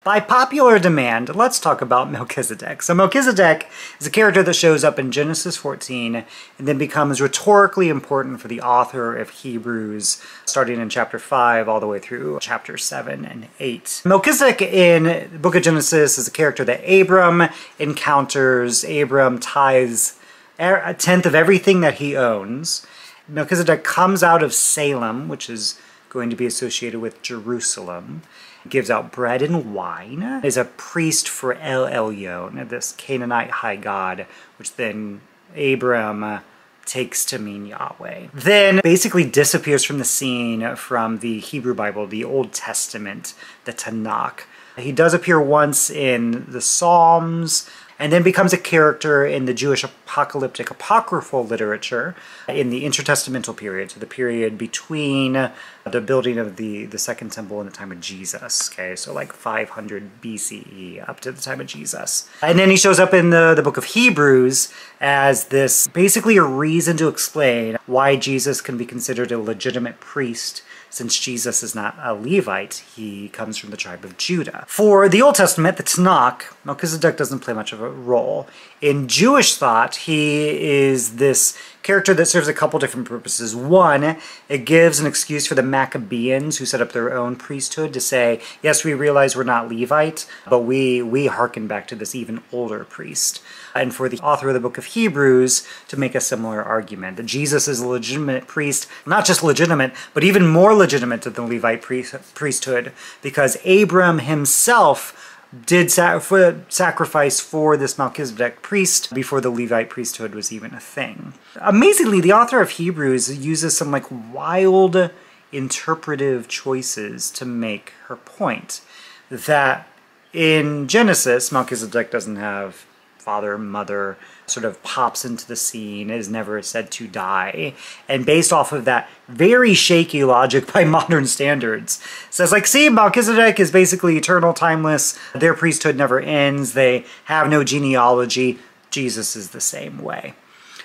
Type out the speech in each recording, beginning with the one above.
By popular demand, let's talk about Melchizedek. So Melchizedek is a character that shows up in Genesis 14 and then becomes rhetorically important for the author of Hebrews, starting in chapter 5 all the way through chapter 7 and 8. Melchizedek in the book of Genesis is a character that Abram encounters. Abram tithes a tenth of everything that he owns. Melchizedek comes out of Salem, which is going to be associated with Jerusalem, gives out bread and wine, is a priest for El Elyon, this Canaanite high god, which then Abram takes to mean Yahweh. Then basically disappears from the scene from the Hebrew Bible, the Old Testament, the Tanakh. He does appear once in the Psalms, and then becomes a character in the Jewish apocalyptic apocryphal literature in the intertestamental period, so the period between the building of the Second Temple and the time of Jesus, okay, so like 500 BCE up to the time of Jesus. And then he shows up in the book of Hebrews as this basically a reason to explain why Jesus can be considered a legitimate priest. Since Jesus is not a Levite, he comes from the tribe of Judah. For the Old Testament, the Tanakh, Melchizedek doesn't play much of a role. In Jewish thought, he is this character that serves a couple different purposes. One, it gives an excuse for the Maccabeans who set up their own priesthood to say, yes, we realize we're not Levite, but we hearken back to this even older priest. And for the author of the book of Hebrews to make a similar argument, that Jesus is a legitimate priest, not just legitimate, but even more legitimate than the Levite priesthood, because Abram himself did sacrifice for this Melchizedek priest before the Levite priesthood was even a thing. Amazingly, the author of Hebrews uses some wild interpretive choices to make her point. That in Genesis, Melchizedek doesn't have father, mother, sort of pops into the scene, is never said to die, and based off of that very shaky logic by modern standards, says see, Melchizedek is basically eternal, timeless, their priesthood never ends, they have no genealogy, Jesus is the same way.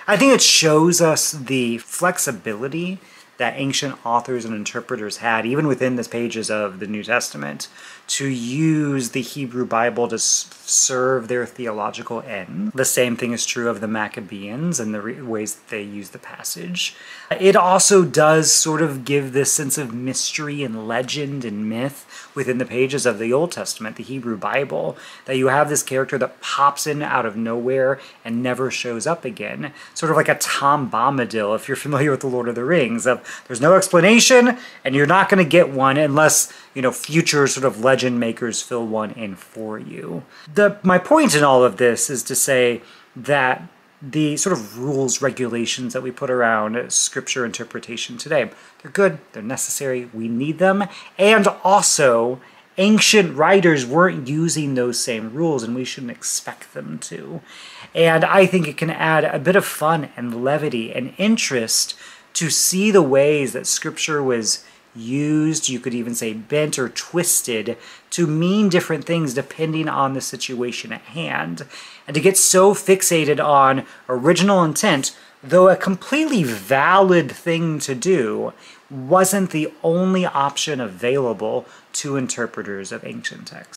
I think it shows us the flexibility that ancient authors and interpreters had, even within the pages of the New Testament, to use the Hebrew Bible to serve their theological end. The same thing is true of the Maccabeans and the ways that they use the passage. It also does sort of give this sense of mystery and legend and myth within the pages of the Old Testament, the Hebrew Bible, that you have this character that pops in out of nowhere and never shows up again. Sort of like a Tom Bombadil, if you're familiar with The Lord of the Rings, of there's no explanation and you're not going to get one unless, future sort of legend makers fill one in for you. My point in all of this is to say that the sort of rules, regulations that we put around scripture interpretation today, they're good, they're necessary, we need them, and also ancient writers weren't using those same rules and we shouldn't expect them to. And I think it can add a bit of fun and levity and interest to see the ways that scripture was used, you could even say bent or twisted, to mean different things depending on the situation at hand. And to get so fixated on original intent, though a completely valid thing to do, wasn't the only option available to interpreters of ancient texts.